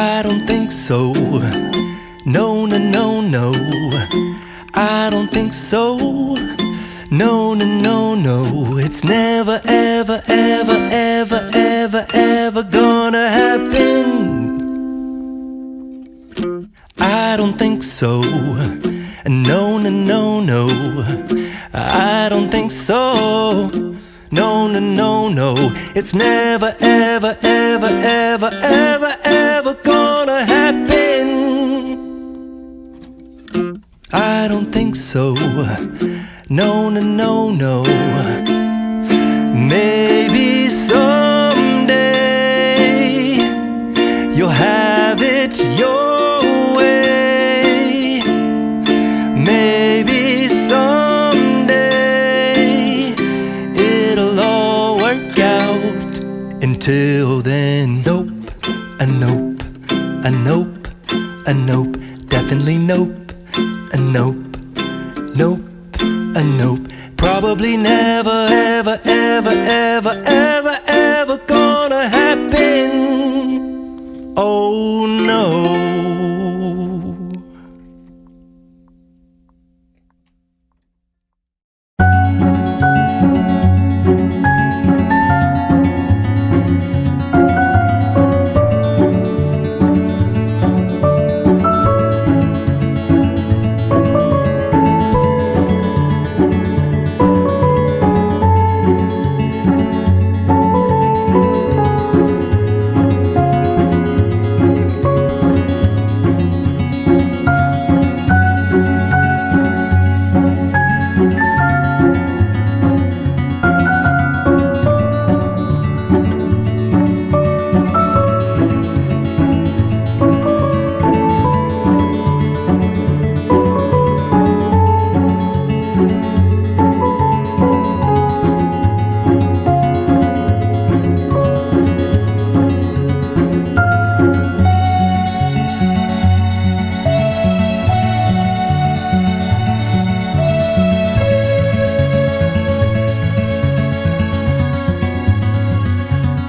I don't think so. No, no, no, no. I don't think so. No, no, no, no. It's never, ever, ever, ever, ever, ever gonna happen. I don't think so. No, no, no, no. I don't think so. No, no, no, no. It's never, ever, ever, ever, ever, ever gonna happen. I don't think so. No, no, no, no. Maybe someday you'll have it your way. Maybe someday it'll all work out. Until then, nope, a nope, a nope, a nope, definitely nope, a nope, nope, a nope. Probably never, ever, ever, ever, ever, ever gonna happen. Oh no.